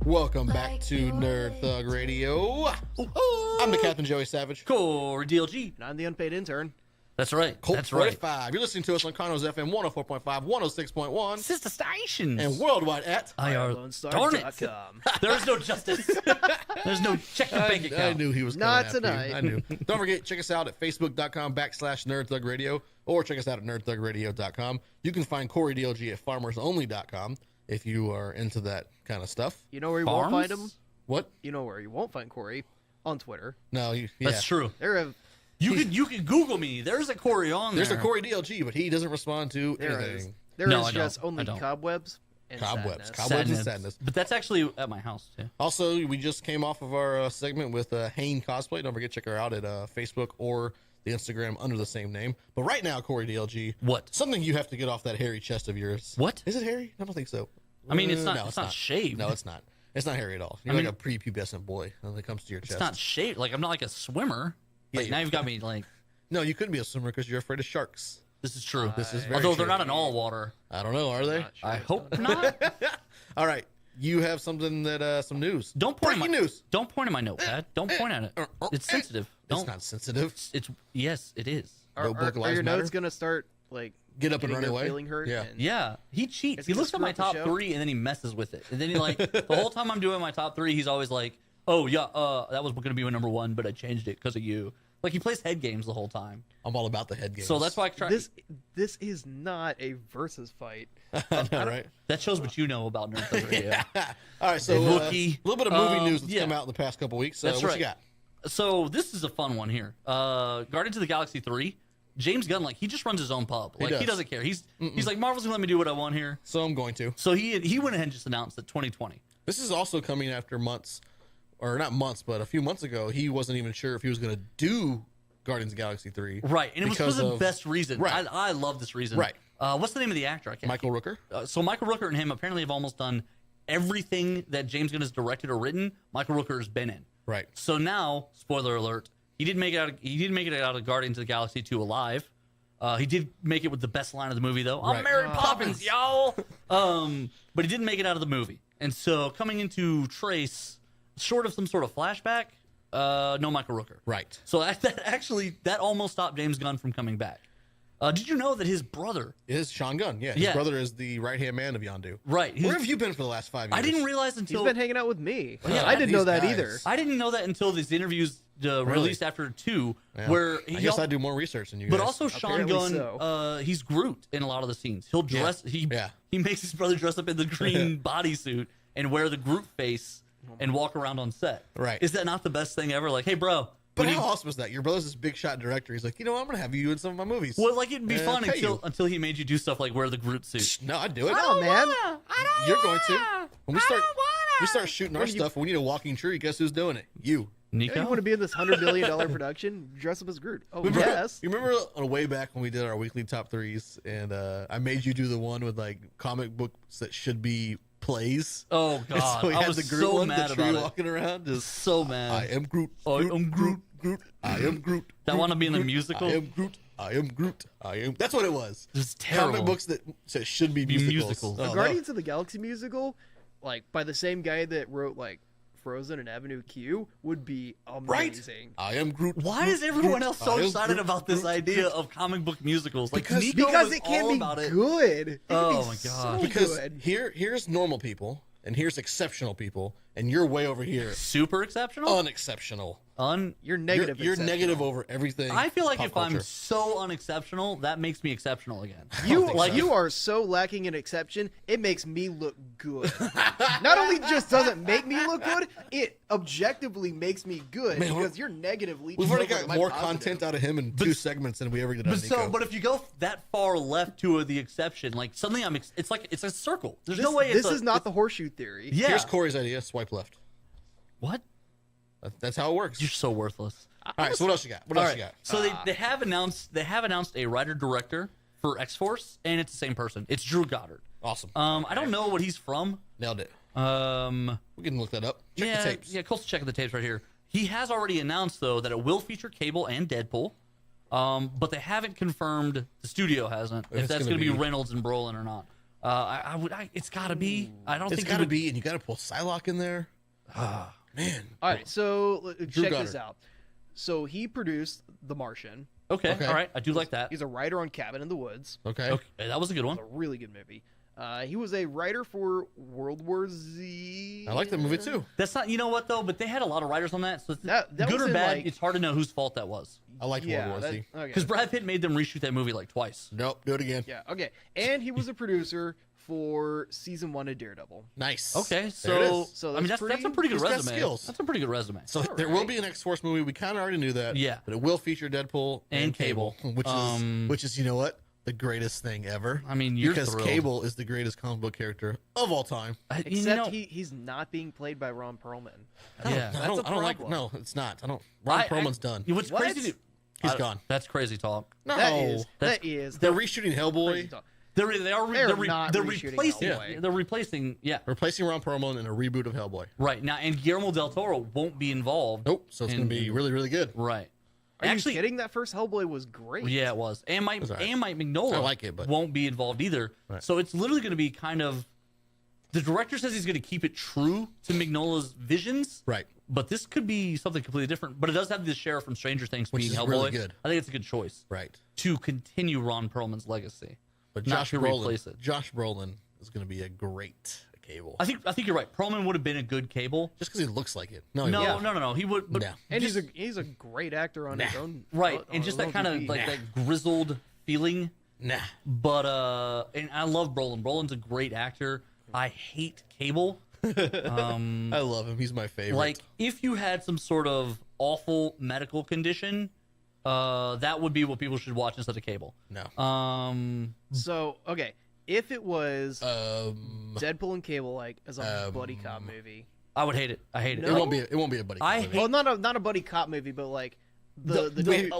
Welcome back to Nerd Thug Radio. I'm the Captain Joey Savage. Core DLG. And I'm the unpaid intern. That's right. Colt That's right. 45. You're listening to us on Conroe's FM 104.5, 106.1, Sister stations. and worldwide at Darn it. There's no justice. There's no check your bank account. I knew he was coming Not after tonight. you. I knew. Don't forget, check us out at facebook.com/Nerd Thug Radio, or check us out at nerdthugradio.com. You can find Corey DLG at farmersonly.com if you are into that kind of stuff. You know where you won't find him? What? You know where you won't find Corey? On Twitter. No, yeah. That's true. There have You can Google me. There's a Corey on there. There's a Corey DLG, but he doesn't respond to there anything. is there No, is I just don't. only I don't. cobwebs and Cobwebs. sadness. Cobwebs and sadness. But that's actually at my house too. Also, we just came off of our segment with Hane Cosplay. Don't forget to check her out at Facebook or the Instagram under the same name. But right now, Corey DLG, What? something you have to get off that hairy chest of yours. What? Is it hairy? I don't think so. I mean, it's not. No, it's not shaved. No, it's not. It's not hairy at all. You're I like mean- a prepubescent boy when it comes to your chest. It's not shaved. Like I'm not like a swimmer. Yeah, Like you- now you've got me like. No, you couldn't be a swimmer because you're afraid of sharks. This is true. This is very Although true. they're not in all water. I don't know. Are they? Not sure. I hope not. All right. You have something that some news. Don't point Breaking at my news. Don't point at my notepad. Don't point at it. It's sensitive. It's Don't. not sensitive. It's yes, it is. Are, No are, Black are Lives your Matter? notes gonna start like Get up and getting run their away? feeling hurt? Yeah. and- Yeah, he cheats. Is He it looks to at my screw up the top show? 3 and then he messes with it. And then he like the whole time I'm doing my top 3, he's always like, "Oh yeah, that was going to be my number 1, but I changed it because of you." Like he plays head games the whole time. I'm all about the head games. So that's why I try. This is not a versus fight. I know, right? That shows what you know about Nerd Thug Radio. All right, so Rookie. a little bit of movie news that's yeah. come out in the past couple weeks. That's what right. you got? So this is a fun one here. Guardians of the Galaxy 3. James Gunn, like he just runs his own pub. Like he does. doesn't care. He's like Marvel's gonna let me do what I want here. So I'm going to. So he went ahead and just announced that 2020. This is also coming after months, or not months, but a few months ago, he wasn't even sure if he was going to do Guardians of the Galaxy 3. Right, and it was for because the of- best reason. Right. I love this reason. Right. What's the name of the actor? I can't. Michael Rooker. So Michael Rooker and him apparently have almost done everything that James Gunn has directed or written. Michael Rooker has been in. Right. So now, spoiler alert, he didn't make it out. He didn't make it out of Guardians of the Galaxy 2 alive. He did make it with the best line of the movie, though. I'm Right. Mary Poppins, y'all. But he didn't make it out of the movie. And so coming into Trace, short of some sort of flashback, no Michael Rooker. Right. So that almost stopped James Gunn from coming back. Did you know that his brother? It is Sean Gunn. Yeah. His Yeah. brother is the right-hand man of Yondu. Right. Where have you been for the last 5 years? I didn't realize He's until been hanging out with me. Yeah, I didn't know these that guys. either. I didn't know that until these interviews released after 2, Yeah. where I guess I do more research than you guys. But also Sean Apparently Gunn, so. he's Groot in a lot of the scenes. He'll dress. Yeah. He makes his brother dress up in the green bodysuit and wear the Groot face and walk around on set. Right. Is that not the best thing ever? Like, hey, bro. But when how you- awesome is that? Your brother's this big shot director. He's like, I'm going to have you in some of my movies. well, like it'd be Yeah, fun I'll pay you. until he made you do stuff like wear the Groot suit. No, I'd do it. Oh man, You're going to. When we start shooting our stuff, and we need a walking tree. Guess who's doing it? You. Nico, you want to be in this $100 million production? Dress up as Groot. Oh yes. You remember on a way back when we did our weekly top 3s, and I made you do the one with like comic books that should be plays. Oh And God, so we I had was the Groot so one, mad the tree about it. walking around. Just So mad. I am Groot. I Groot, am Groot. Groot. I am Groot. That wanna be in the Groot. musical? I am Groot. I am Groot. I am. That's what it was. It's terrible. Comic books that should be musicals. musicals. Oh, The no. Guardians of the Galaxy musical, like by the same guy that wrote like Frozen and Avenue Q, would be Right. amazing. I am Groot. Why Groot, is everyone Groot. else I so am excited Groot, about this Groot, idea Groot. of comic book musicals? Like Because- Nico Because was it can all be about it. good. It can Oh be my so gosh. Because good. here's normal people, and here's exceptional people, and you're way over here Super exceptional. unexceptional. You're negative. You're exceptional. negative over everything. I feel like pop if I'm culture. so unexceptional, that makes me exceptional again. You think like so. you are so lacking in exception. It makes me look good. Not only just doesn't make me look good, it objectively makes me good Man, because you're negatively. We've already over got my more positive. content out of him in 2 segments than we ever did on Nico. But if you go that far left to the exception, like suddenly it's like it's a circle. There's no way. This is not the horseshoe theory. Yeah. Here's Corey's idea: swipe left. What? That's how it works. You're so worthless. All right. So what else you got? What else you got? So they have announced a writer director for X Force, and it's the same person. It's Drew Goddard. Awesome. I don't know what he's from. Nailed it. Um, We can look that up. Check yeah, the tapes. yeah, Cole's checking the tapes right here. He has already announced though that it will feature Cable and Deadpool, but they haven't confirmed. The studio hasn't if It's that's gonna going to be be- Reynolds and Brolin or not. It's got to be. I don't It's think got to be, and you got to pull Psylocke in there. Man. All right, so check Goddard. this out. So he produced The Martian. Okay. All right. I do like that. He's a writer on Cabin in the Woods. Okay. Okay, that was a good one. It's a really good movie. He was a writer for World War Z. I like that movie too. That's not. You know what though? But they had a lot of writers on that, so it's That good was or in, bad. like- It's hard to know whose fault that was. I liked Yeah, World War Z. okay. Because Brad Pitt made them reshoot that movie like twice. Nope. Do it again. Yeah, okay. And he was a producer for season 1 of Daredevil. Nice. Okay, There it so is. So I mean that's that's a pretty good he's got resume. skills. That's a pretty good resume. So there will be an X-Force movie. We kind of already knew that. Yeah. But it will feature Deadpool And Cable. which is you know what, the greatest thing ever. I mean, you're because thrilled. Cable is the greatest comic book character of all time. Except you know, he's not being played by Ron Perlman. yeah. I don't a like. problem. No, it's not. I don't. Ron Perlman's done. What's What? crazy? He's gone. That's crazy talk. No, That is. they're reshooting crazy Hellboy, talk. They're not reshooting replacing. Hellboy. They're replacing. Yeah. replacing Ron Perlman in a reboot of Hellboy. Right now, and Guillermo del Toro won't be involved. Nope. So it's going to in- be really, really good. Right. Are Actually, you kidding? That first Hellboy was great. yeah, it was. And Mike was all right. Mignola I like it, but- won't be involved either. Right. So it's literally going to be kind of. The director says he's going to keep it true to Mignola's visions. Right. But this could be something completely different. But it does have the sheriff from Stranger Things Which being is Hellboy. really good. I think it's a good choice Right. to continue Ron Perlman's legacy. But Not Josh to Brolin. replace it. Josh Brolin is going to be a great Cable. I think you're right. Perlman would have been a good Cable. Just because he looks like it. No. No. He would. But No. And he's a great actor on his own. right, on and just his that own kind of DP. like that grizzled feeling. Nah. But and I love Brolin. Brolin's a great actor. I hate Cable. I love him. He's my favorite. Like if you had some sort of awful medical condition, that would be what people should watch instead of Cable. No. So okay, if it was Um. Deadpool and Cable like as a buddy cop movie, I would hate it. I hate it. It won't be. It won't be a buddy. I cop movie. hate- well, not a buddy cop movie, but like the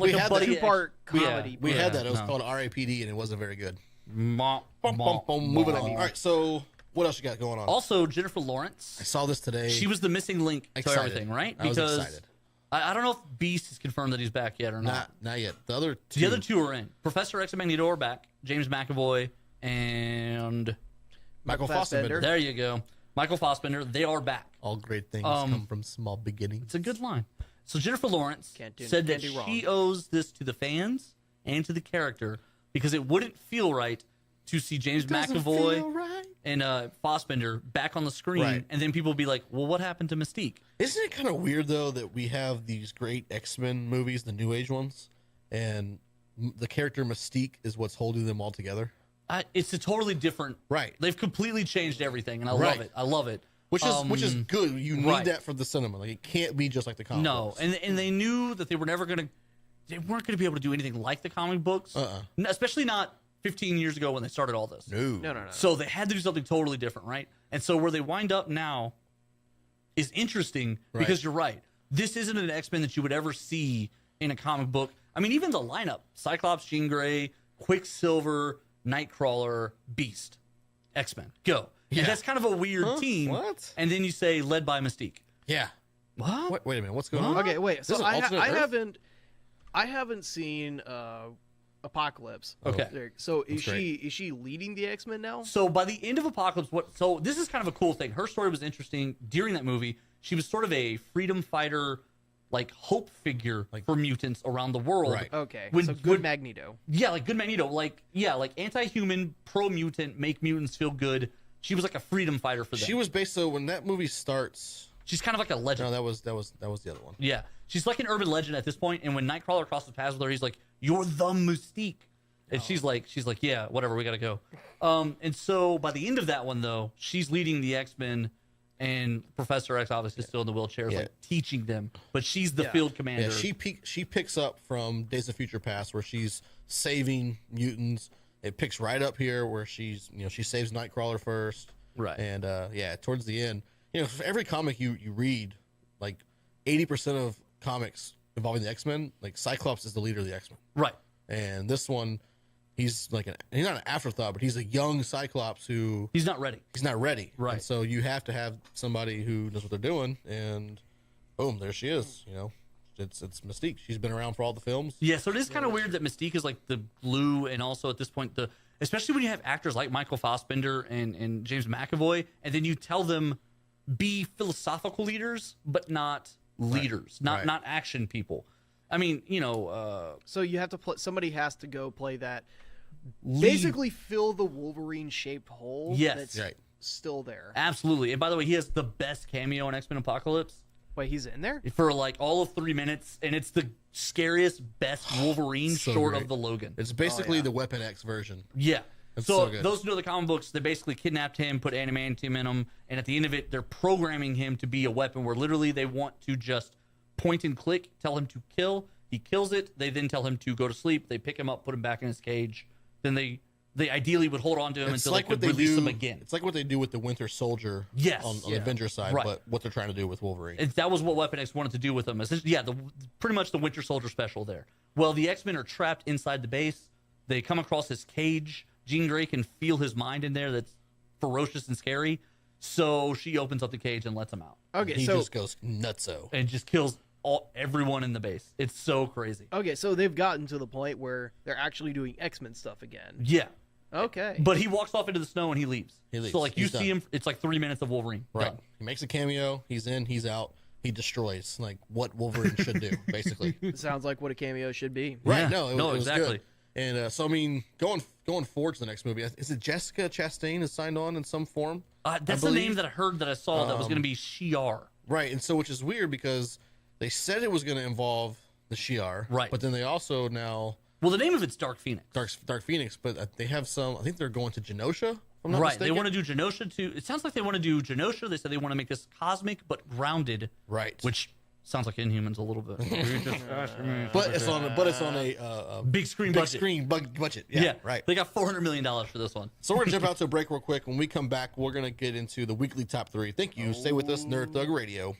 we a had buddy the two-part yeah, comedy. We had that. It was no. called R.A.P.D. and it wasn't very good. Bum, Bum, bum, bum. Moving on. All right. So what else you got going on? Also, Jennifer Lawrence. I saw this today. She was the missing link to Excited. everything, right? I was Because excited. I don't know if Beast has confirmed that he's back yet or not. not yet. The other two. The other two are in. Professor X and Magneto are back. James McAvoy and Michael Fassbender. Fassbender. there you go, Michael Fassbender. They are back. All great things Um, come from small beginnings. It's a good line. So Jennifer Lawrence said that can't do she wrong. owes this to the fans and to the character because it wouldn't feel right to see James Doesn't McAvoy feel right. and Fassbender back on the screen, Right. and then people will be like, "Well, what happened to Mystique?" Isn't it kind of weird though that we have these great X-Men movies, the New Age ones, and the character Mystique is what's holding them all together? It's a totally different. Right. They've completely changed everying, and I Right. love it. I love it. Which is good. You need right. that for the cinema. Like it can't be just like the comic No, books. and they knew that they were never gonna, they weren't gonna be able to do anything like the comic books, especially not 15 years ago when they started all this. No. So they had to do something totally different, right? And so where they wind up now is interesting because Right. you're right. This isn't an X-Men that you would ever see in a comic book. I mean, even the lineup: Cyclops, Jean Grey, Quicksilver, Nightcrawler, Beast, X-Men. Go. Yeah. And that's kind of a weird team. What? And then you say led by Mystique. Yeah. What? Wait a minute. What's going on? Okay, wait. This So is I alternate Earth? haven't seen Apocalypse. Okay. So is That's she leading the X-Men now? So by the end of Apocalypse, so this is kind of a cool thing. Her story was interesting during that movie. She was sort of a freedom fighter, like hope figure for mutants around the world. Right. Okay. When- so good when- Magneto. Yeah, like good Magneto, like anti-human, pro-mutant, make mutants feel good. She was like a freedom fighter for them. She was based. So when that movie starts, She's kind of like a legend. no, that was the other one. Yeah, she's like an urban legend at this point. And when Nightcrawler crosses paths with her, he's like, "You're the Mystique," and she's like, "Yeah, whatever, we gotta go." And so by the end of that one, though, she's leading the X-Men, and Professor X obviously is still in the wheelchair, Yeah. like teaching them. But she's the field commander. Yeah, she picks up from Days of Future Past where she's saving mutants. It picks right up here where she saves Nightcrawler first. Right. And towards the end, for every comic you read, like 80% of comics involving the X-Men, like Cyclops is the leader of the X-Men. Right. And this one, he's not an afterthought, but he's a young Cyclops who He's not ready. he's not ready. Right. And so you have to have somebody who knows what they're doing, and boom, there she is. It's Mystique. She's been around for all the films. Yeah, so it is kind of weird that Mystique is like the glue, and also at this point, especially when you have actors like Michael Fassbender and James McAvoy, and then you tell them be philosophical leaders, but not leaders, not action people. I mean, so you have to play. Somebody has to go play that. Basically, fill the Wolverine-shaped hole. Yes, that's still there. Absolutely. And by the way, he has the best cameo in X-Men Apocalypse. Wait, he's in there for like all of 3 minutes, and it's the scariest, best Wolverine short of the Logan. It's basically the Weapon X version. Yeah. That's so good. Those who know the comic books, they basically kidnapped him, put adamantium in him, and at the end of it, they're programming him to be a weapon where literally they want to just point and click, tell him to kill. He kills it. They then tell him to go to sleep. They pick him up, put him back in his cage. Then they ideally would hold on to him until they could release him again. It's like what they do with the Winter Soldier on the Avengers side, but what they're trying to do with Wolverine. That was what Weapon X wanted to do with him. Pretty much the Winter Soldier special there. Well, the X-Men are trapped inside the base. They come across his cage. Jean Grey can feel his mind in there that's ferocious and scary. So she opens up the cage and lets him out. Okay, he just goes nutso. And just kills everyone in the base. It's so crazy. Okay, so they've gotten to the point where they're actually doing X-Men stuff again. Yeah. Okay. But he walks off into the snow and he leaves. So like you He's see him, it's like 3 minutes of Wolverine. Right. Done. He makes a cameo. He's in. He's out. He destroys like what Wolverine should do, basically. It sounds like what a cameo should be. Right. Yeah. No, it was exactly. good. And so I mean, going forward to the next movie, is it Jessica Chastain is signed on in some form? That's the name that I heard that I saw that was going to be Shi'ar. Right. And so which is weird because they said it was going to involve the Shi'ar. Right. But then they also now. Well, the name of it's Dark Phoenix. Dark Phoenix, but they have some. I think they're going to Genosha. If I'm not Right. mistaken. They want to do Genosha too. It sounds like they want to do Genosha. They said they want to make this cosmic but grounded. Right. Which sounds like Inhumans a little bit. but it's on a big screen big budget. screen budget. Yeah. Right. They got $400 million for this one. So we're gonna jump out to a break real quick. When we come back, we're gonna get into the weekly top 3. Thank you. Stay with us, Nerd Thug Radio.